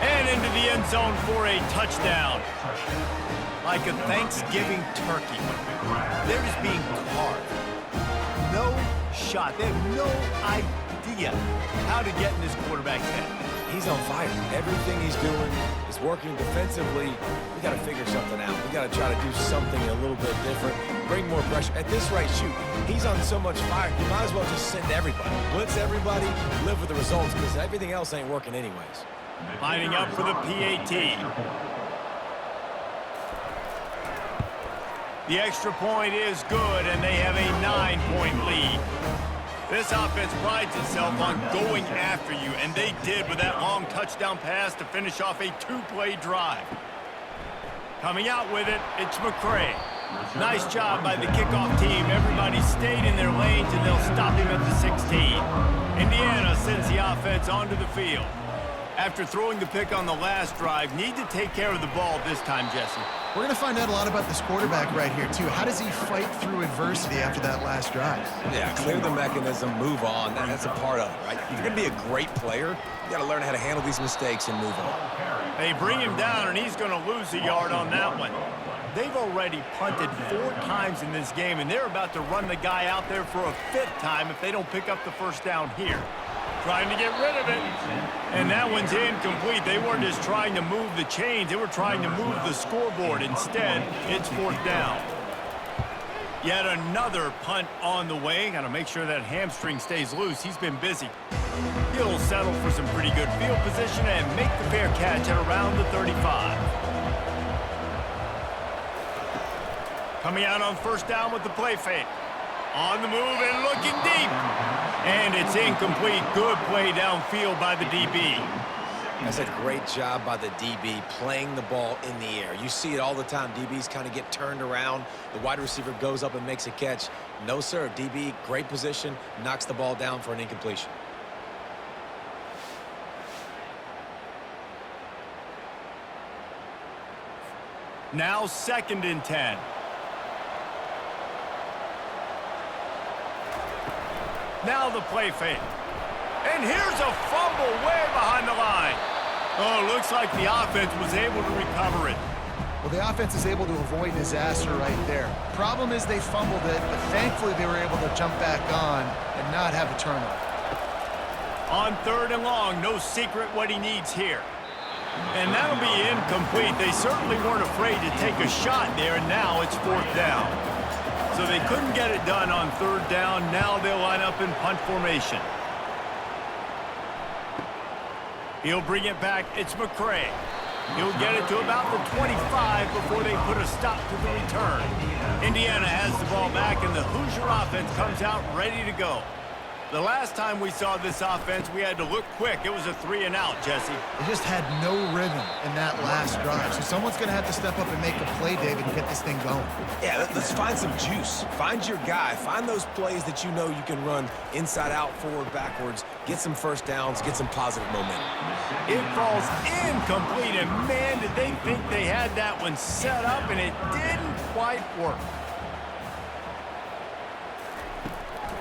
And into the end zone for a touchdown. Like a Thanksgiving turkey. They're just being carved. No shot. They have no idea how to get in this quarterback's head. He's on fire. Everything he's doing is working defensively. We got to figure something out. We got to try to do something a little bit different. Bring more pressure. At this rate, shoot, he's on so much fire, you might as well just send everybody. Blitz everybody, live with the results, because everything else ain't working anyways. Lining up for the PAT. The extra point is good, and they have a 9-point lead. This offense prides itself on going after you, and they did with that long touchdown pass to finish off a 2-play drive. Coming out with it, it's McCray. Nice job by the kickoff team. Everybody stayed in their lanes, and they'll stop him at the 16. Indiana sends the offense onto the field. After throwing the pick on the last drive, need to take care of the ball this time, Jesse. We're going to find out a lot about this quarterback right here, too. How does he fight through adversity after that last drive? Yeah, clear the mechanism, move on. That's a part of it, right? If you're going to be a great player, you got to learn how to handle these mistakes and move on. They bring him down, and he's going to lose a yard on that one. They've already punted 4 times in this game, and they're about to run the guy out there for a 5th time if they don't pick up the first down here. Trying to get rid of it. And that one's incomplete. They weren't just trying to move the chains. They were trying to move the scoreboard. Instead, it's 4th down. Yet another punt on the way. Got to make sure that hamstring stays loose. He's been busy. He'll settle for some pretty good field position and make the fair catch at around the 35. Coming out on 1st down with the play fake. On the move and looking deep. And it's incomplete. Good play downfield by the DB. That's a great job by the DB playing the ball in the air. You see it all the time. DBs kind of get turned around. The wide receiver goes up and makes a catch. No, sir. DB, great position, knocks the ball down for an incompletion. Now 2nd and 10. Now the play fake. And here's a fumble way behind the line. Oh, looks like the offense was able to recover it. Well, the offense is able to avoid disaster right there. Problem is they fumbled it, but thankfully they were able to jump back on and not have a turnover. On 3rd and long, no secret what he needs here. And that'll be incomplete. They certainly weren't afraid to take a shot there, and now it's 4th down. So they couldn't get it done on 3rd down. Now they'll line up in punt formation. He'll bring it back. It's McCray. He'll get it to about the 25 before they put a stop to the return. Indiana has the ball back, and the Hoosier offense comes out ready to go. The last time we saw this offense, we had to look quick. It was a 3-and-out, Jesse. They just had no rhythm in that last drive. So someone's going to have to step up and make a play, David, and get this thing going. Yeah, let's find some juice. Find your guy. Find those plays that you know you can run inside out, forward, backwards. Get some first downs. Get some positive momentum. It falls incomplete, and man, did they think they had that one set up, and it didn't quite work.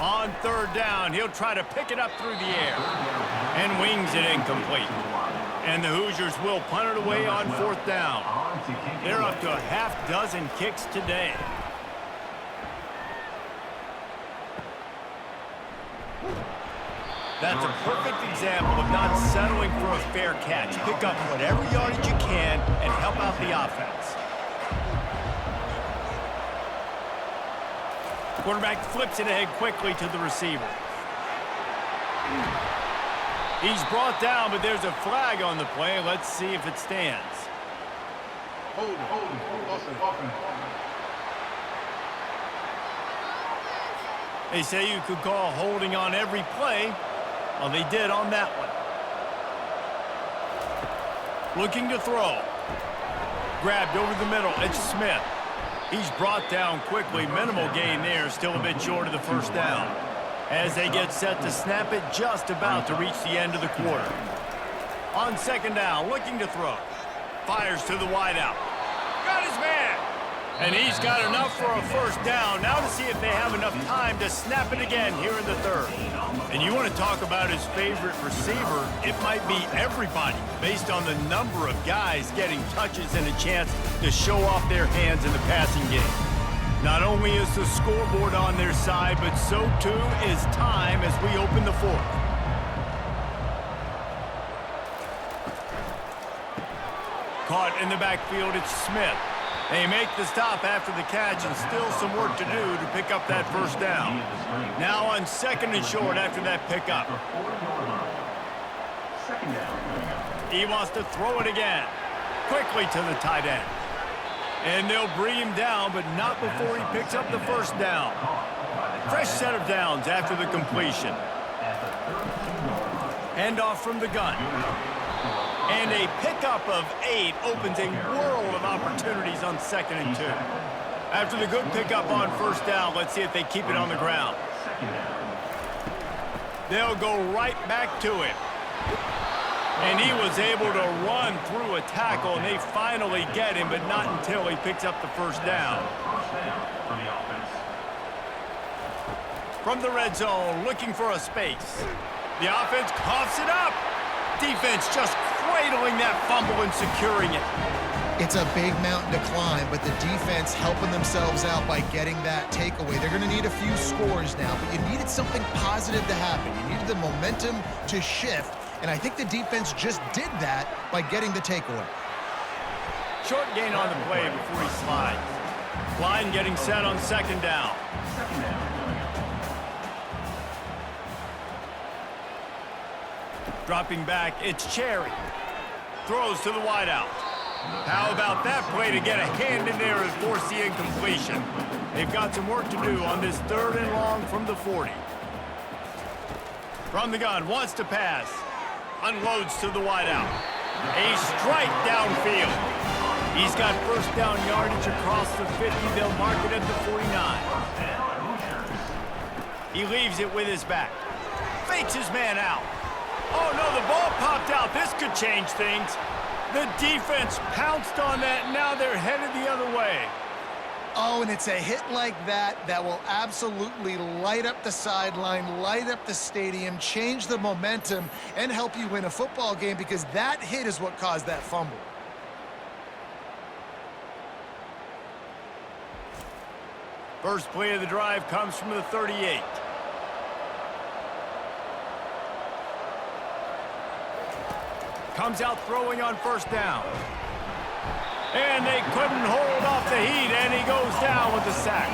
On 3rd down, he'll try to pick it up through the air and wings it incomplete. And the Hoosiers will punt it away on 4th down. They're up to a half-dozen kicks today. That's a perfect example of not settling for a fair catch. Pick up whatever yardage you can and help out the offense. Quarterback flips it ahead quickly to the receiver. He's brought down, but there's a flag on the play. Let's see if it stands. Hold, offense. They say you could call holding on every play. Well, they did on that one. Looking to throw. Grabbed over the middle. It's Smith. He's brought down quickly. Minimal gain there. Still a bit short of the 1st down. As they get set to snap it, just about to reach the end of the quarter. On 2nd down, looking to throw. Fires to the wideout. Got his man. And he's got enough for a 1st down. Now to see if they have enough time to snap it again here in the 3rd. And you want to talk about his favorite receiver, it might be everybody, based on the number of guys getting touches and a chance to show off their hands in the passing game. Not only is the scoreboard on their side, but so too is time as we open the 4th. Caught in the backfield, it's Smith. They make the stop after the catch, and still some work to do to pick up that 1st down. Now on 2nd and short after that pickup. He wants to throw it again. Quickly to the tight end. And they'll bring him down, but not before he picks up the 1st down. Fresh set of downs after the completion. Handoff from the gun. And a pickup of 8 opens a world of opportunities on 2nd and 2. After the good pickup on 1st down, let's see if they keep it on the ground. They'll go right back to him. And he was able to run through a tackle, and they finally get him, but not until he picks up the 1st down. From the red zone, looking for a space. The offense coughs it up. Defense just cradling that fumble and securing it. It's a big mountain to climb, but the defense helping themselves out by getting that takeaway. They're going to need a few scores now, but you needed something positive to happen. You needed the momentum to shift, and I think the defense just did that by getting the takeaway. Short gain on the play before he slides. Line getting set on 2nd down. Dropping back, it's Cherry. Throws to the wideout. How about that play to get a hand in there and force the incompletion? They've got some work to do on this 3rd and long from the 40. From the gun, wants to pass. Unloads to the wideout. A strike downfield. He's got first down yardage across the 50. They'll mark it at the 49. He leaves it with his back. Fakes his man out. Oh, no, the ball popped out. This could change things. The defense pounced on that. Now they're headed the other way. Oh, and it's a hit like that that will absolutely light up the sideline, light up the stadium, change the momentum, and help you win a football game because that hit is what caused that fumble. First play of the drive comes from the 38. Comes out throwing on first down. And they couldn't hold off the heat, and he goes down with the sack.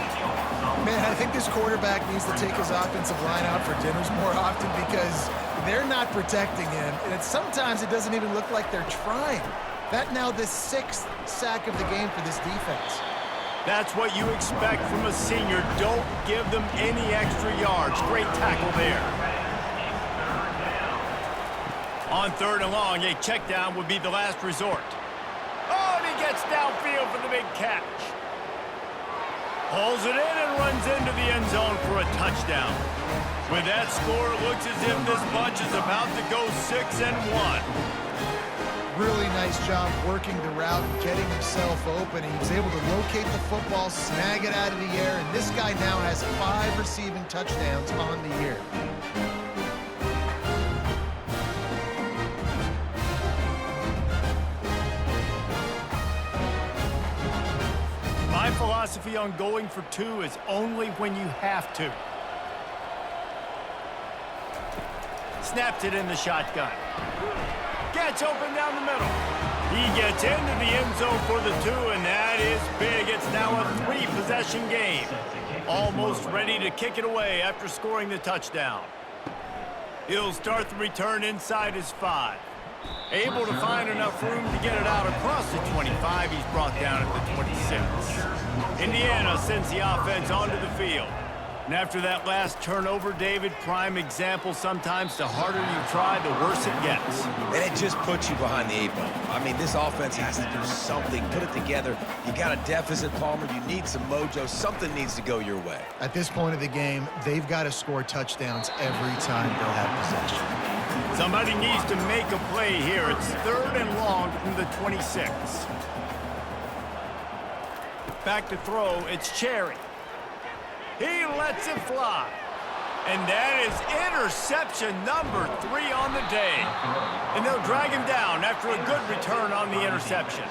Man, I think this quarterback needs to take his offensive line out for dinners more often because they're not protecting him. And sometimes it doesn't even look like they're trying. That now the 6th sack of the game for this defense. That's what you expect from a senior. Don't give them any extra yards. Great tackle there. On 3rd and long, a check down would be the last resort. Oh, and he gets downfield for the big catch. Pulls it in and runs into the end zone for a touchdown. With that score, it looks as if this bunch is about to go 6-1. Really nice job working the route and getting himself open. He was able to locate the football, snag it out of the air, and this guy now has 5 receiving touchdowns on the year. My philosophy on going for 2 is only when you have to. Snaps it in the shotgun. Gets open down the middle. He gets into the end zone for the 2, and that is big. It's now a 3-possession game. Almost ready to kick it away after scoring the touchdown. He'll start the return inside his 5. Able to find enough room to get it out across the 25. He's brought down at the 26. Indiana sends the offense onto the field. And after that last turnover, David, prime example, sometimes the harder you try, the worse it gets. And it just puts you behind the 8 ball. I mean, this offense has to do something. Put it together. You got a deficit, Palmer. You need some mojo. Something needs to go your way. At this point of the game, they've got to score touchdowns every time they'll have possession. Somebody needs to make a play here. It's 3rd and long from the 26. Back to throw, it's Cherry. He lets it fly. And that is interception number 3 on the day. And they'll drag him down after a good return on the interception.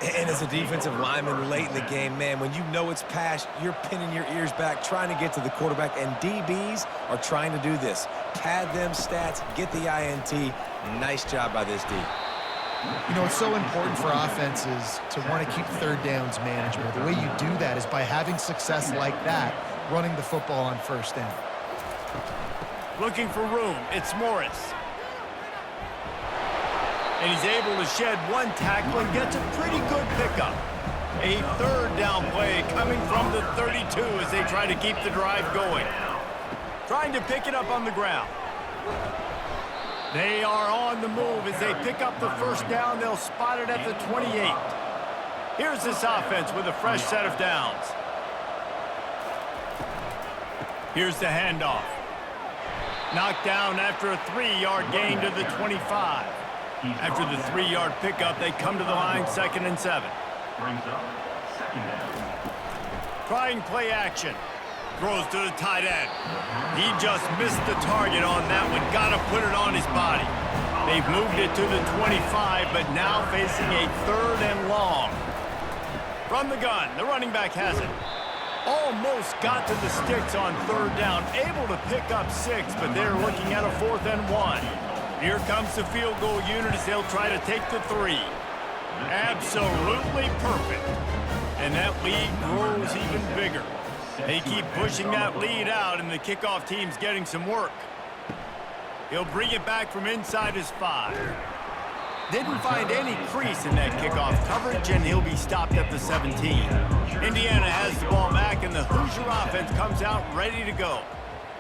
And as a defensive lineman late in the game, man, when you know it's past, you're pinning your ears back, trying to get to the quarterback, and DBs are trying to do this. Pad them stats, get the INT. Nice job by this D. You know, it's so important for offenses to want to keep 3rd downs manageable. The way you do that is by having success like that, running the football on 1st down. Looking for room, it's Morris. And he's able to shed 1 tackle and gets a pretty good pickup. A 3rd down play coming from the 32 as they try to keep the drive going. Trying to pick it up on the ground. They are on the move as they pick up the 1st down. They'll spot it at the 28. Here's this offense with a fresh set of downs. Here's the handoff. Knocked down after a 3-yard gain to the 25. After the 3-yard pickup, they come to the line 2nd and 7. Brings up 2nd down. Trying play action. Throws to the tight end. He just missed the target on that one. Got to put it on his body. They've moved it to the 25, but now facing a 3rd and long. From the gun, the running back has it. Almost got to the sticks on 3rd down. Able to pick up 6, but they're looking at a 4th and 1. Here comes the field goal unit as they'll try to take the 3. Absolutely perfect. And that lead grows even bigger. They keep pushing that lead out, and the kickoff team's getting some work. He'll bring it back from inside his 5. Didn't find any crease in that kickoff coverage, and he'll be stopped at the 17. Indiana has the ball back, and the Hoosier offense comes out ready to go.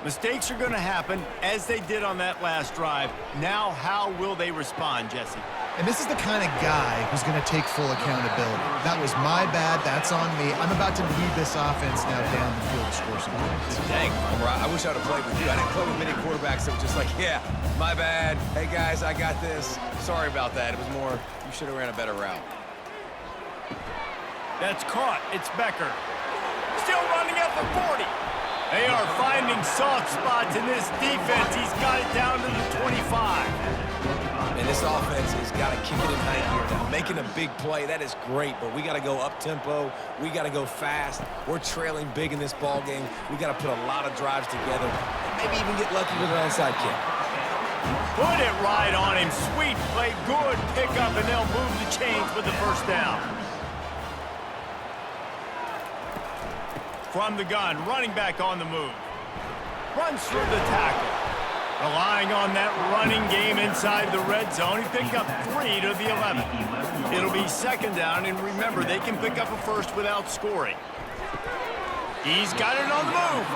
Mistakes are going to happen, as they did on that last drive. Now, how will they respond, Jesse? And this is the kind of guy who's going to take full accountability. That was my bad. That's on me. I'm about to lead this offense now down the field to score some points. Dang, I wish I would have played with you. I didn't play with many quarterbacks that were just like, yeah, my bad. Hey, guys, I got this. Sorry about that. It was more, you should have ran a better route. That's caught. It's Becker. Still running at the 40. They are finding soft spots in this defense. He's got it down to the 25. And this offense has got to kick it in high gear now. Making a big play, that is great, but we got to go up-tempo. We got to go fast. We're trailing big in this ball game. We got to put a lot of drives together and maybe even get lucky with an onside kick. Put it right on him. Sweet play, good pickup, and they'll move the chains with the first down. From the gun, running back on the move. Runs through the tackle. Relying on that running game inside the red zone. He picked up 3 to the 11. It'll be second down, and remember, they can pick up a first without scoring. He's got it on the move.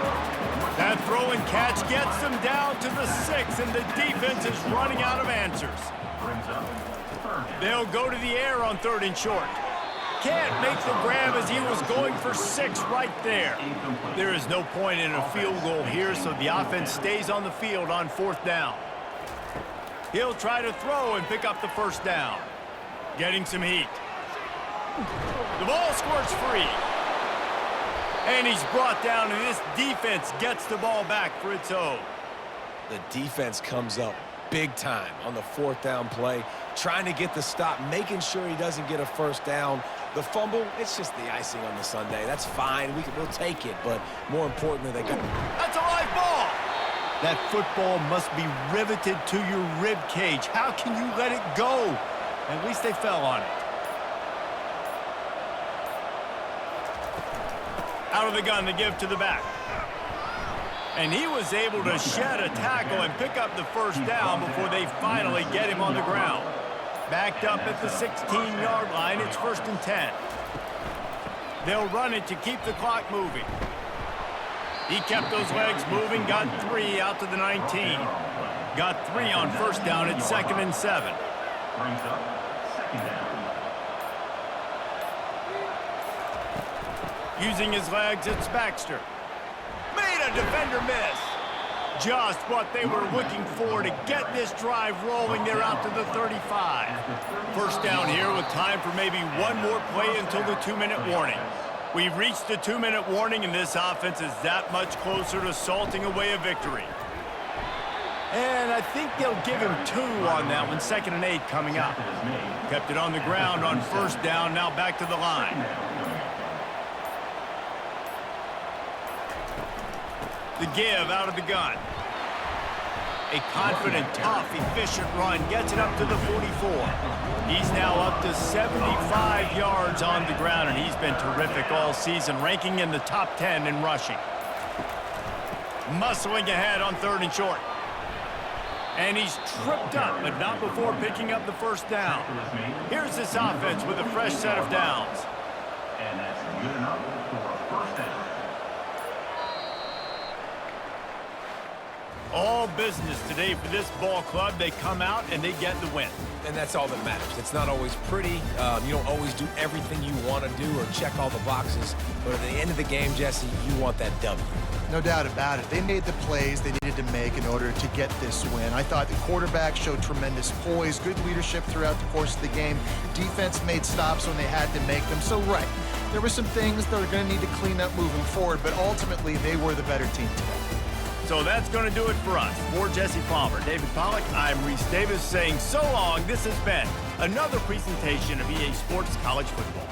That throw and catch gets them down to the 6, and the defense is running out of answers. They'll go to the air on 3rd and short. Can't make the grab as he was going for 6 right there. There is no point in a field goal here, so the offense stays on the field on 4th down. He'll try to throw and pick up the first down. Getting some heat. The ball squirts free. And he's brought down, and this defense gets the ball back for its own. The defense comes up big time on the 4th down play, trying to get the stop, making sure he doesn't get a first down. The fumble, it's just the icing on the sundae. That's fine. We'll take it, but more importantly, they got... That's a live ball! That football must be riveted to your rib cage. How can you let it go? At least they fell on it. Out of the gun, the give to the back. And he was able to shed a tackle and pick up the first down before they finally get him on the ground. Backed up at the 16-yard line, it's 1st and 10. They'll run it to keep the clock moving. He kept those legs moving, got 3 out to the 19. Got 3 on 1st down, it's 2nd and 7. Brings up 2nd down. Using his legs, it's Baxter. Made a defender miss. Just what they were looking for to get this drive rolling. They're out to the 35. First down here with time for maybe one more play until the 2-minute warning. We've reached the 2-minute warning, and this offense is that much closer to salting away a victory. And I think they'll give him 2 on that one. 2nd and 8 coming up. Kept it on the ground on 1st down. Now back to the line. The give out of the gun. A confident, tough, efficient run gets it up to the 44. He's now up to 75 yards on the ground, and he's been terrific all season, ranking in the top 10 in rushing. Muscling ahead on 3rd and short. And he's tripped up, but not before picking up the first down. Here's this offense with a fresh set of downs. And that's good enough for a first down. All business today for this ball club. They come out and they get the win. And that's all that matters. It's not always pretty. You don't always do everything you want to do or check all the boxes. But at the end of the game, Jesse, you want that W. No doubt about it. They made the plays they needed to make in order to get this win. I thought the quarterback showed tremendous poise, good leadership throughout the course of the game. Defense made stops when they had to make them. So, right, there were some things that are going to need to clean up moving forward, but ultimately they were the better team today. So that's going to do it for us. For Jesse Palmer, David Pollack, I'm Reese Davis saying so long. This has been another presentation of EA Sports College Football.